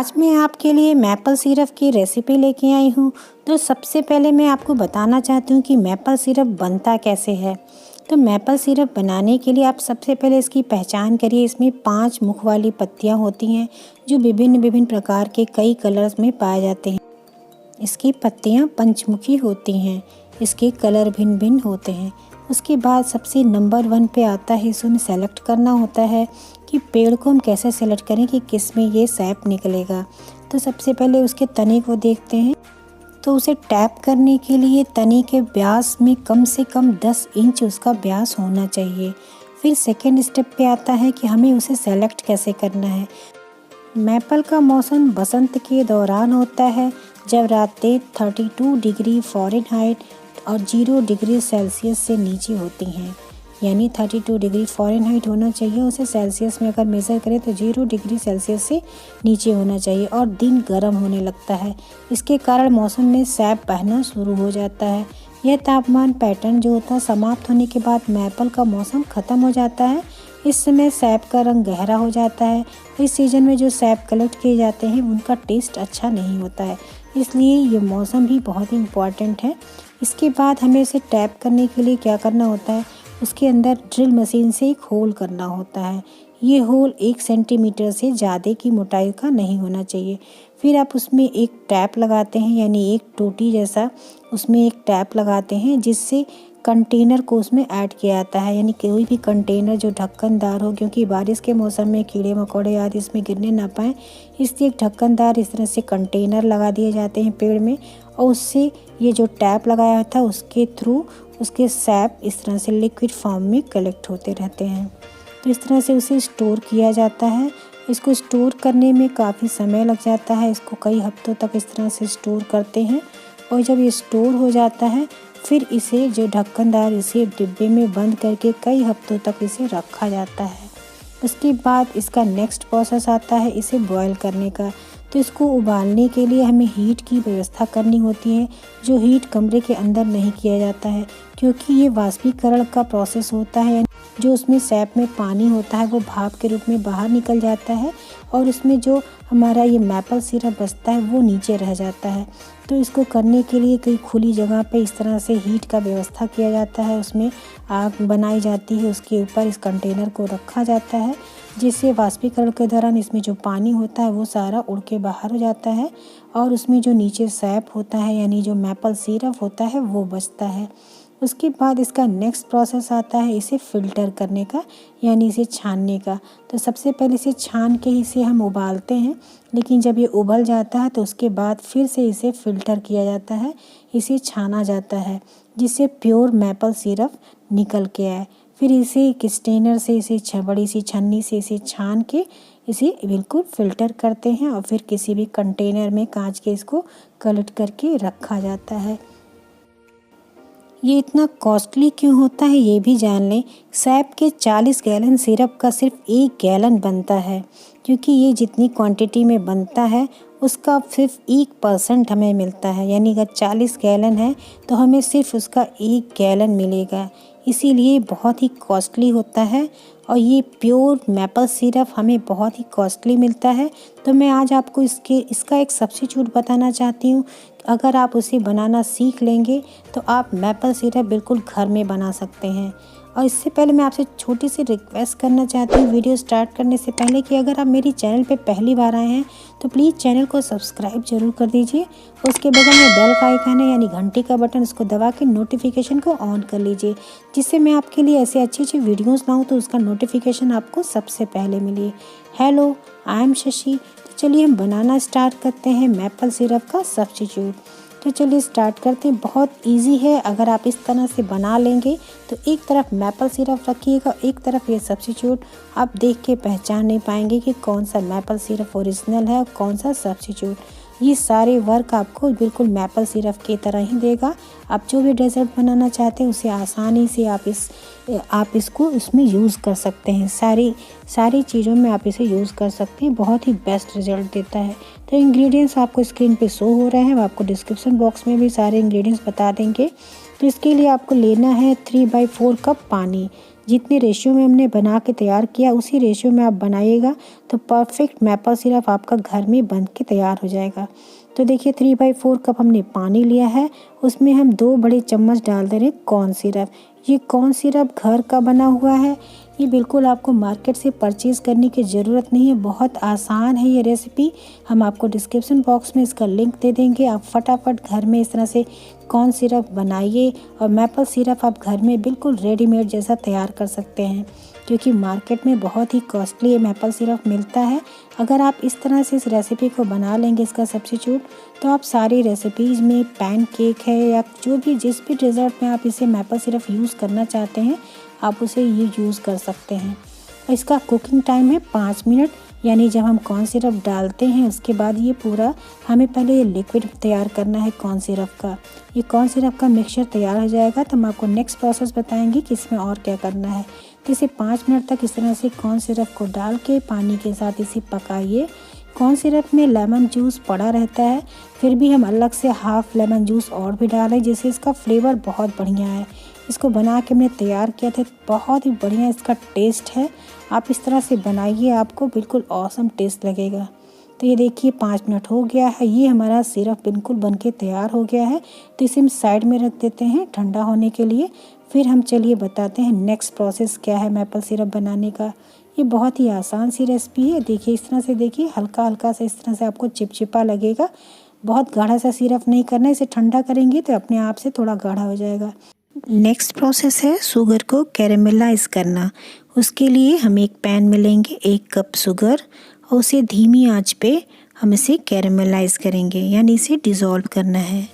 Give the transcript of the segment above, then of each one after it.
आज मैं आपके लिए मैपल सिरप की रेसिपी लेके आई हूँ। तो सबसे पहले मैं आपको बताना चाहती हूँ कि मैपल सिरप बनता कैसे है। तो मैपल सिरप बनाने के लिए आप सबसे पहले इसकी पहचान करिए। इसमें 5 मुख वाली पत्तियाँ होती हैं जो विभिन्न विभिन्न प्रकार के कई कलर्स में पाए जाते हैं। इसकी पत्तियाँ पंचमुखी होती हैं, इसके कलर भिन्न भिन्न होते हैं। उसके बाद सबसे नंबर 1 पे आता है, इसे हमें सेलेक्ट करना होता है कि पेड़ को हम कैसे सेलेक्ट करें कि किस में ये सैप निकलेगा। तो सबसे पहले उसके तने को देखते हैं। तो उसे टैप करने के लिए तने के व्यास में कम से कम 10 इंच उसका व्यास होना चाहिए। फिर सेकेंड स्टेप पे आता है कि हमें उसे सेलेक्ट कैसे करना है। मैपल का मौसम बसंत के दौरान होता है, जब रातें 32 डिग्री फ़ारेनहाइट और 0 डिग्री सेल्सियस से नीचे होती हैं। यानी 32 डिग्री फ़ारेनहाइट होना चाहिए, उसे सेल्सियस में अगर मेज़र करें तो 0 डिग्री सेल्सियस से नीचे होना चाहिए और दिन गर्म होने लगता है। इसके कारण मौसम में सैप बहना शुरू हो जाता है। यह तापमान पैटर्न जो होता है समाप्त होने के बाद मैपल का मौसम ख़त्म हो जाता है। इस समय सैप का रंग गहरा हो जाता है। इस सीज़न में जो सैप कलेक्ट किए जाते हैं उनका टेस्ट अच्छा नहीं होता है, इसलिए ये मौसम भी बहुत ही इम्पॉर्टेंट है। इसके बाद हमें इसे टैप करने के लिए क्या करना होता है, उसके अंदर ड्रिल मशीन से एक होल करना होता है। ये होल 1 सेंटीमीटर से ज़्यादा की मोटाई का नहीं होना चाहिए। फिर आप उसमें एक टैप लगाते हैं, यानी एक टोटी जैसा उसमें एक टैप लगाते हैं, जिससे कंटेनर को उसमें ऐड किया जाता है। यानी कोई भी कंटेनर जो ढक्कनदार हो, क्योंकि बारिश के मौसम में कीड़े मकोड़े आदि इसमें गिरने ना पाएँ, इसलिए एक ढक्कनदार इस तरह से कंटेनर लगा दिए जाते हैं पेड़ में, और उससे ये जो टैप लगाया था उसके थ्रू उसके सैप इस तरह से लिक्विड फॉर्म में कलेक्ट होते रहते हैं। तो इस तरह से उसे स्टोर किया जाता है। इसको स्टोर करने में काफ़ी समय लग जाता है। इसको कई हफ्तों तक इस तरह से स्टोर करते हैं, और जब ये स्टोर हो जाता है फिर इसे जो ढक्कनदार इसे डिब्बे में बंद करके कई हफ्तों तक इसे रखा जाता है। उसके बाद इसका नेक्स्ट प्रोसेस आता है इसे बॉयल करने का। तो इसको उबालने के लिए हमें हीट की व्यवस्था करनी होती है, जो हीट कमरे के अंदर नहीं किया जाता है, क्योंकि ये वाष्पीकरण का प्रोसेस होता है। जो उसमें सैप में पानी होता है वो भाप के रूप में बाहर निकल जाता है, और उसमें जो हमारा ये मैपल सिरप बचता है वो नीचे रह जाता है। तो इसको करने के लिए कई खुली जगह पे इस तरह से हीट का व्यवस्था किया जाता है। उसमें आग बनाई जाती है, उसके ऊपर इस कंटेनर को रखा जाता है, जिससे वाष्पीकरण के दौरान इसमें जो पानी होता है वो सारा उड़ के बाहर हो जाता है, और उसमें जो नीचे सैप होता है यानी जो मैपल सिरप होता है वो बचता है। उसके बाद इसका नेक्स्ट प्रोसेस आता है इसे फ़िल्टर करने का, यानी इसे छानने का। तो सबसे पहले इसे छान के इसे हम उबालते हैं, लेकिन जब ये उबल जाता है तो उसके बाद फिर से इसे फ़िल्टर किया जाता है, इसे छाना जाता है, जिससे प्योर मैपल सिरप निकल के आए। फिर इसे एक स्ट्रेनर से इसे बड़ी सी छन्नी से इसे छान के इसे बिल्कुल फ़िल्टर करते हैं, और फिर किसी भी कंटेनर में कांच के इसको कलेक्ट करके रखा जाता है। ये इतना कॉस्टली क्यों होता है ये भी जान लें। सैप के 40 गैलन सिरप का सिर्फ 1 गैलन बनता है, क्योंकि ये जितनी क्वांटिटी में बनता है उसका सिर्फ 1% हमें मिलता है। यानी अगर 40 गैलन है तो हमें सिर्फ उसका 1 गैलन मिलेगा, इसीलिए बहुत ही कॉस्टली होता है। और ये प्योर मैपल सिरप हमें बहुत ही कॉस्टली मिलता है। तो मैं आज आपको इसका एक सब्स्टिट्यूट बताना चाहती हूँ। अगर आप उसे बनाना सीख लेंगे तो आप मैपल सिरप बिल्कुल घर में बना सकते हैं। और इससे पहले मैं आपसे छोटी सी रिक्वेस्ट करना चाहती हूँ वीडियो स्टार्ट करने से पहले, कि अगर आप मेरी चैनल पे पहली बार आए हैं तो प्लीज़ चैनल को सब्सक्राइब जरूर कर दीजिए। उसके बगल में बेल का आइकन है यानी घंटी का बटन, उसको दबा के नोटिफिकेशन को ऑन कर लीजिए, जिससे मैं आपके लिए ऐसे अच्छी वीडियोज़ लाऊँ तो उसका नोटिफिकेशन आपको सबसे पहले मिले। Hello, I am Shashi. तो चलिए हम बनाना स्टार्ट करते हैं मैपल सिरप का सब्स्टिट्यूट। तो चलिए स्टार्ट करते हैं। बहुत इजी है, अगर आप इस तरह से बना लेंगे तो एक तरफ मैपल सिरप रखिएगा, एक तरफ ये सब्स्टिट्यूट। आप देख के पहचान नहीं पाएंगे कि कौन सा मैपल सिरप ओरिजिनल है और कौन सा सब्स्टिट्यूट। ये सारे वर्क आपको बिल्कुल मैपल सिरप की तरह ही देगा। आप जो भी डेजर्ट बनाना चाहते हैं उसे आसानी से आप इसको इसमें यूज़ कर सकते हैं। सारी चीज़ों में आप इसे यूज़ कर सकते हैं, बहुत ही बेस्ट रिजल्ट देता है। तो इंग्रेडिएंट्स आपको स्क्रीन पे शो हो रहे हैं, आपको डिस्क्रिप्शन बॉक्स में भी सारे इंग्रेडिएंट्स बता देंगे। तो इसके लिए आपको लेना है 3/4 कप पानी। जितने रेशियो में हमने बना के तैयार किया उसी रेशियो में आप बनाइएगा तो परफेक्ट मैपल सिरप आपका घर में बन के तैयार हो जाएगा। तो देखिए 3/4 कप हमने पानी लिया है, उसमें हम 2 बड़े चम्मच डाल दे रहे हैं कॉर्न सिरप। ये कॉर्न सिरप घर का बना हुआ है, ये बिल्कुल आपको मार्केट से परचेज़ करने की ज़रूरत नहीं है, बहुत आसान है ये रेसिपी। हम आपको डिस्क्रिप्शन बॉक्स में इसका लिंक दे देंगे। आप फटाफट घर में इस तरह से कॉर्न सिरप बनाइए और मैपल सिरप आप घर में बिल्कुल रेडीमेड जैसा तैयार कर सकते हैं, क्योंकि मार्केट में बहुत ही कॉस्टली ये मैपल सिरप मिलता है। अगर आप इस तरह से इस रेसिपी को बना लेंगे इसका सब्स्टिट्यूट, तो आप सारी रेसिपीज़ में पैनकेक है या जो भी जिस भी डेज़र्ट में आप इसे मैपल सिरप यूज़ करना चाहते हैं आप उसे ये यूज़ कर सकते हैं। इसका कुकिंग टाइम है 5 मिनट, यानी जब हम कॉर्न सिरप डालते हैं उसके बाद ये पूरा हमें पहले ये लिक्विड तैयार करना है कॉर्न सिरप का। ये कॉर्न सिरप का मिक्सचर तैयार हो जाएगा तो हम आपको नेक्स्ट प्रोसेस बताएंगे कि इसमें और क्या करना है। तो इसे 5 मिनट तक इस तरह से कॉर्न सिरप को डाल के पानी के साथ इसे पकाइए। कॉर्न सिरप में लेमन जूस पड़ा रहता है, फिर भी हम अलग से हाफ़ लेमन जूस और भी डालें जिससे इसका फ्लेवर बहुत बढ़िया है। इसको बना के हमने तैयार किया था, बहुत ही बढ़िया इसका टेस्ट है। आप इस तरह से बनाइए, आपको बिल्कुल ऑसम टेस्ट लगेगा। तो ये देखिए 5 मिनट हो गया है, ये हमारा सिरप बिल्कुल बनके तैयार हो गया है। तो इसे हम साइड में रख देते हैं ठंडा होने के लिए। फिर हम चलिए बताते हैं नेक्स्ट प्रोसेस क्या है मैपल सिरप बनाने का। ये बहुत ही आसान सी रेसिपी है। देखिए इस तरह से, देखिए हल्का हल्का से इस तरह से आपको चिपचिपा लगेगा। बहुत गाढ़ा सा सिरप नहीं करना, इसे ठंडा करेंगे तो अपने आप से थोड़ा गाढ़ा हो जाएगा। नेक्स्ट प्रोसेस है शुगर को कैरेमलाइज़ करना। उसके लिए हम एक पैन में लेंगे 1 कप शुगर और उसे धीमी आंच पे हम इसे कैरेमलाइज़ करेंगे, यानी इसे डिज़ोल्व करना है।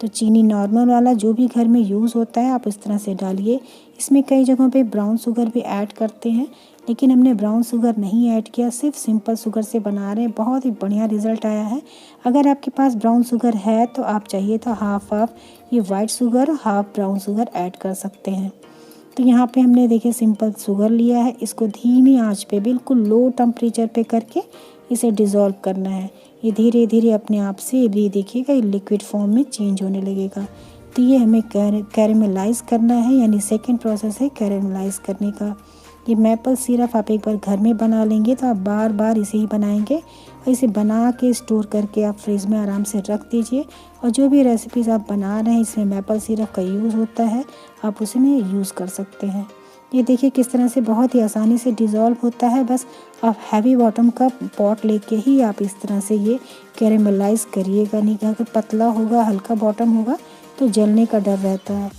तो चीनी नॉर्मल वाला जो भी घर में यूज़ होता है आप इस तरह से डालिए। इसमें कई जगहों पे ब्राउन शुगर भी ऐड करते हैं, लेकिन हमने ब्राउन शुगर नहीं ऐड किया, सिर्फ सिंपल शुगर से बना रहे हैं। बहुत ही बढ़िया रिज़ल्ट आया है। अगर आपके पास ब्राउन शुगर है तो आप चाहिए तो हाफ ये white sugar half brown sugar add कर सकते हैं। तो यहाँ पे हमने देखिए सिंपल शुगर लिया है, इसको धीमी आंच पे बिल्कुल लो टेम्परेचर पे करके इसे डिज़ोल्व करना है। ये धीरे धीरे अपने आप से ये देखिएगा ये लिक्विड फॉर्म में चेंज होने लगेगा। तो ये हमें कैरेमलाइज़ करना है, यानी सेकंड प्रोसेस है कैरेमलाइज़ करने का। ये मैपल सिरप आप एक बार घर में बना लेंगे तो आप बार बार इसे ही बनाएंगे और इसे बना के स्टोर करके आप फ्रिज में आराम से रख दीजिए। और जो भी रेसिपीज़ आप बना रहे हैं इसमें मैपल सिरप का यूज़ होता है, आप उसे में यूज़ कर सकते हैं। ये देखिए किस तरह से बहुत ही आसानी से डिज़ोल्व होता है। बस आप हैवी बॉटम का पॉट लेके ही आप इस तरह से ये कैरेमलाइज़ करिएगा, नहीं कि अगर पतला होगा हल्का बॉटम होगा तो जलने का डर रहता है।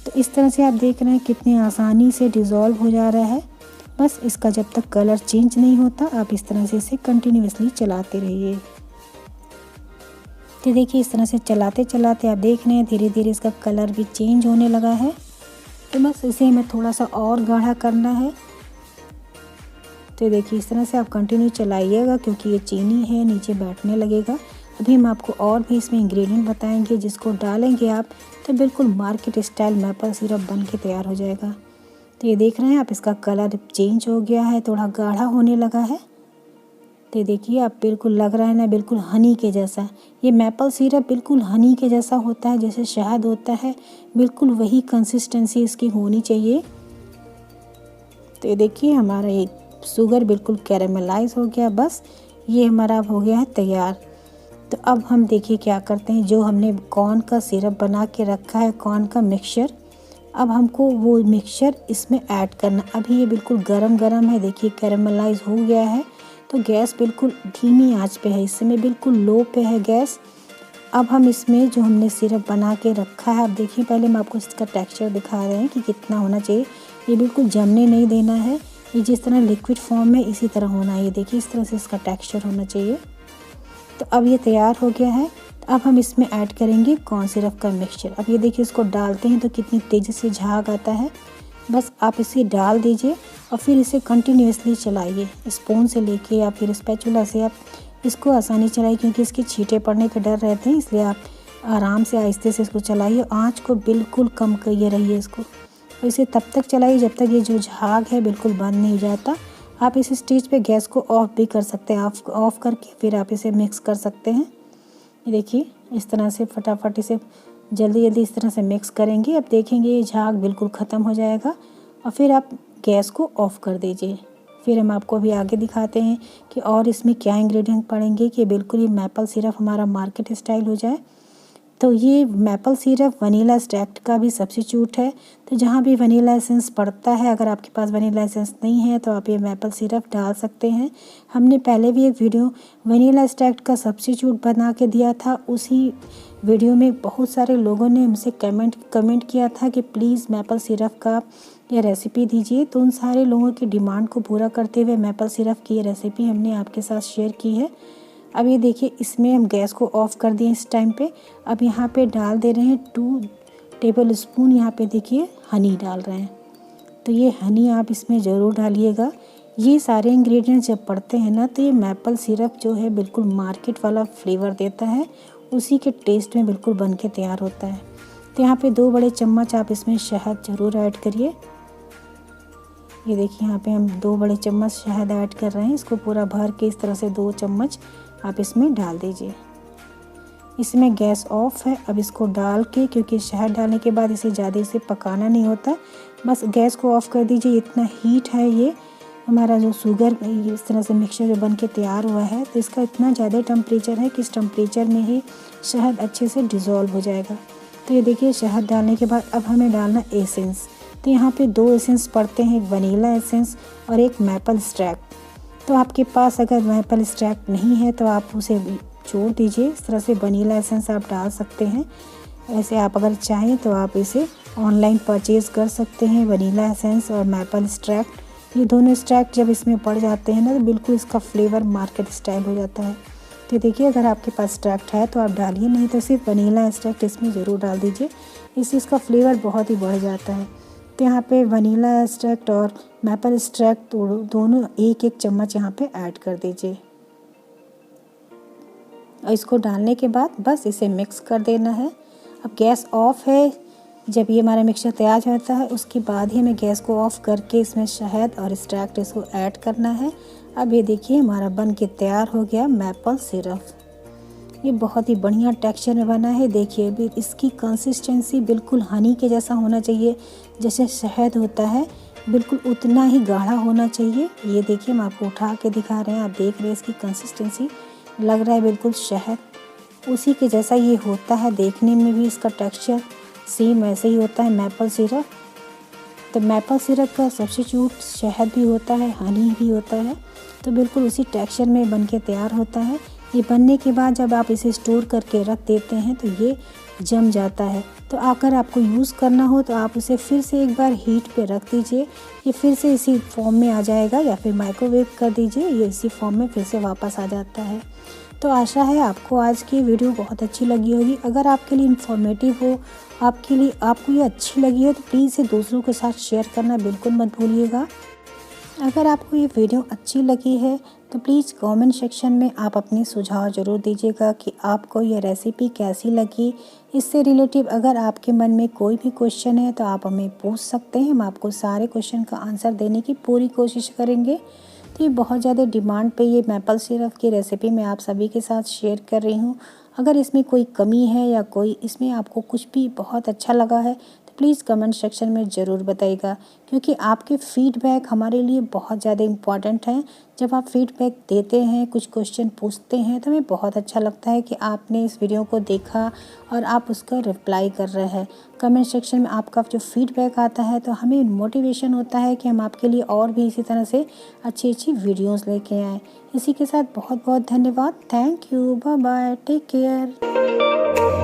तो इस तरह से आप देख रहे हैं कितनी आसानी से डिज़ोल्व हो जा रहा है। बस इसका जब तक कलर चेंज नहीं होता आप इस तरह से इसे कंटिन्यूअसली चलाते रहिए। तो देखिए इस तरह से चलाते चलाते आप देख रहे हैं धीरे धीरे इसका कलर भी चेंज होने लगा है। तो बस इसे हमें थोड़ा सा और गाढ़ा करना है। तो देखिए इस तरह से आप कंटिन्यू चलाइएगा, क्योंकि ये चीनी है नीचे बैठने लगेगा। अभी हम आपको और भी इसमें इंग्रेडिएंट बताएंगे जिसको डालेंगे आप तो बिल्कुल मार्केट स्टाइल मैपल सिरप बन के तैयार हो जाएगा। तो ये देख रहे हैं आप इसका कलर चेंज हो गया है, थोड़ा गाढ़ा होने लगा है। तो देखिए आप बिल्कुल लग रहा है ना बिल्कुल हनी के जैसा। ये मैपल सिरप बिल्कुल हनी के जैसा होता है, जैसे शहद होता है, बिल्कुल वही कंसिस्टेंसी इसकी होनी चाहिए। तो ये देखिए हमारा ये शुगर बिल्कुल कैरेमलाइज हो गया। बस ये हमारा हो गया है तैयार। तो अब हम देखिए क्या करते हैं, जो हमने कॉर्न का सिरप बना के रखा है, कॉर्न का मिक्सचर, अब हमको वो मिक्सचर इसमें ऐड करना। अभी ये बिल्कुल गरम गरम है, देखिए कैरेमलाइज हो गया है। तो गैस बिल्कुल धीमी आंच पे है, इस समय बिल्कुल लो पे है गैस। अब हम इसमें जो हमने सिरप बना के रखा है, आप देखिए पहले हम आपको इसका टेक्सचर दिखा रहे हैं कि कितना होना चाहिए। ये बिल्कुल जमने नहीं देना है, ये जिस तरह लिक्विड फॉर्म में इसी तरह होना है। ये देखिए इस तरह से इसका टेक्सचर होना चाहिए। तो अब ये तैयार हो गया है। तो अब हम इसमें ऐड करेंगे कॉर्न सिरप का मिक्सचर। अब ये देखिए इसको डालते हैं तो कितनी तेज़ी से झाग आता है। बस आप इसे डाल दीजिए और फिर इसे कंटिन्यूअसली चलाइए, स्पून से लेके या फिर स्पैचुला से आप इसको आसानी चलाइए, क्योंकि इसके छींटे पड़ने के डर रहते हैं, इसलिए आप आराम से आहिस्ते से इसको चलाइए। आँच को बिल्कुल कम करिए रहिए इसको, और इसे तब तक चलाइए जब तक ये जो झाग है बिल्कुल बंद नहीं हो जाता। आप इस स्टेज पे गैस को ऑफ भी कर सकते हैं, ऑफ करके फिर आप इसे मिक्स कर सकते हैं। ये देखिए इस तरह से फटाफट इसे जल्दी जल्दी इस तरह से मिक्स करेंगे। अब देखेंगे ये झाग बिल्कुल ख़त्म हो जाएगा और फिर आप गैस को ऑफ़ कर दीजिए। फिर हम आपको अभी आगे दिखाते हैं कि और इसमें क्या इंग्रेडिएंट पड़ेंगे कि बिल्कुल ये मैपल सिरप हमारा मार्केट स्टाइल हो जाए। तो ये मैपल सिरप वनीला एक्सट्रैक्ट का भी सब्स्टिट्यूट है। तो जहाँ भी वनीला एसेंस पड़ता है, अगर आपके पास वनीला एसेंस नहीं है तो आप ये मैपल सिरप डाल सकते हैं। हमने पहले भी एक वीडियो वनीला एक्सट्रैक्ट का सब्स्टिट्यूट बना के दिया था। उसी वीडियो में बहुत सारे लोगों ने हमसे कमेंट किया था कि प्लीज़ मैपल सिरप का ये रेसिपी दीजिए। तो उन सारे लोगों की डिमांड को पूरा करते हुए मैपल सिरप की ये रेसिपी हमने आपके साथ शेयर की है। अब ये देखिए, इसमें हम गैस को ऑफ़ कर दिए इस टाइम पे। अब यहाँ पे डाल दे रहे हैं 2 टेबल स्पून, यहाँ पे देखिए हनी डाल रहे हैं। तो ये हनी आप इसमें ज़रूर डालिएगा। ये सारे इंग्रेडिएंट्स जब पड़ते हैं ना, तो ये मैपल सिरप जो है बिल्कुल मार्केट वाला फ्लेवर देता है, उसी के टेस्ट में बिल्कुल बन के तैयार होता है। तो यहाँ पे 2 बड़े चम्मच आप इसमें शहद ज़रूर ऐड करिए। ये देखिए, यहाँ पे हम 2 बड़े चम्मच शहद ऐड कर रहे हैं। इसको पूरा भर के इस तरह से 2 चम्मच आप इसमें डाल दीजिए। इसमें गैस ऑफ है। अब इसको डाल के, क्योंकि शहद डालने के बाद इसे पकाना नहीं होता, बस गैस को ऑफ़ कर दीजिए। इतना हीट है ये हमारा जो शुगर इस तरह से मिक्सचर जो बन के तैयार हुआ है, तो इसका इतना ज़्यादा टेम्परेचर है कि इस टेम्परेचर में ही शहद अच्छे से डिज़ोल्व हो जाएगा। तो ये देखिए, शहद डालने के बाद अब हमें डालना एसेंस। तो यहाँ पे 2 एसेंस पड़ते हैं, एक वनीला एसेंस और एक मैपल एक्सट्रैक्ट। तो आपके पास अगर मैपल एक्सट्रैक्ट नहीं है तो आप उसे छोड़ दीजिए। इस तरह से वनीला एसेंस आप डाल सकते हैं। ऐसे आप अगर चाहें तो आप इसे ऑनलाइन परचेज़ कर सकते हैं। वनीला एसेंस और मैपल एक्सट्रैक्ट, ये दोनों एक्सट्रैक्ट जब इसमें पड़ जाते हैं ना, तो बिल्कुल इसका फ्लेवर मार्केट स्टाइल हो जाता है। तो देखिए, अगर आपके पास एक्सट्रैक्ट है तो आप डालिए, नहीं तो सिर्फ वनीला एक्सट्रैक्ट इसमें ज़रूर डाल दीजिए। इससे इसका फ्लेवर बहुत ही बढ़ जाता है। तो यहाँ पे वनीला एक्सट्रैक्ट और मैपल एक्सट्रैक्ट दोनों 1-1 चम्मच यहाँ पे ऐड कर दीजिए। और इसको डालने के बाद बस इसे मिक्स कर देना है। अब गैस ऑफ है। जब ये हमारा मिक्सचर तैयार होता है, उसके बाद ही हमें गैस को ऑफ़ करके इसमें शहद और एक्सट्रैक्ट इसको ऐड करना है। अब ये देखिए, हमारा बन के तैयार हो गया मैपल सिरप। ये बहुत ही बढ़िया टेक्सचर में बना है। देखिए, अभी इसकी कंसिस्टेंसी बिल्कुल हनी के जैसा होना चाहिए, जैसे शहद होता है बिल्कुल उतना ही गाढ़ा होना चाहिए। ये देखिए, हम आपको उठा के दिखा रहे हैं, आप देख रहे हैं इसकी कंसिस्टेंसी, लग रहा है बिल्कुल शहद उसी के जैसा ये होता है। देखने में भी इसका टेक्सचर सेम ऐसे ही होता है मैपल सिरप। तो मैपल सिरप का सब्स्टिट्यूट शहद भी होता है, हनी भी होता है, तो बिल्कुल उसी टेक्सचर में बन के तैयार होता है। ये बनने के बाद जब आप इसे स्टोर करके रख देते हैं तो ये जम जाता है। तो अगर आपको यूज़ करना हो तो आप उसे फिर से एक बार हीट पे रख दीजिए, ये फिर से इसी फॉर्म में आ जाएगा, या फिर माइक्रोवेव कर दीजिए, ये इसी फॉर्म में फिर से वापस आ जाता है। तो आशा है आपको आज की वीडियो बहुत अच्छी लगी होगी। अगर आपके लिए इन्फॉर्मेटिव हो, आपको ये अच्छी लगी हो, तो प्लीज़ इसे दूसरों के साथ शेयर करना बिल्कुल मत भूलिएगा। अगर आपको ये वीडियो अच्छी लगी है तो प्लीज़ कमेंट सेक्शन में आप अपने सुझाव ज़रूर दीजिएगा कि आपको ये रेसिपी कैसी लगी। इससे रिलेटिव अगर आपके मन में कोई भी क्वेश्चन है तो आप हमें पूछ सकते हैं, हम आपको सारे क्वेश्चन का आंसर देने की पूरी कोशिश करेंगे। तो ये बहुत ज़्यादा डिमांड पे ये मैपल सिरप की रेसिपी मैं आप सभी के साथ शेयर कर रही हूँ। अगर इसमें कोई कमी है या कोई इसमें आपको कुछ भी बहुत अच्छा लगा है तो प्लीज़ कमेंट सेक्शन में ज़रूर बताइएगा, क्योंकि आपके फीडबैक हमारे लिए बहुत ज़्यादा इम्पॉर्टेंट हैं। जब आप फीडबैक देते हैं, कुछ क्वेश्चन पूछते हैं, तो हमें बहुत अच्छा लगता है कि आपने इस वीडियो को देखा और आप उसका रिप्लाई कर रहे हैं। कमेंट सेक्शन में आपका जो फीडबैक आता है तो हमें मोटिवेशन होता है कि हम आपके लिए और भी इसी तरह से अच्छी वीडियोज़ लेके आएँ। इसी के साथ बहुत बहुत धन्यवाद। Thank you, bye bye, take care.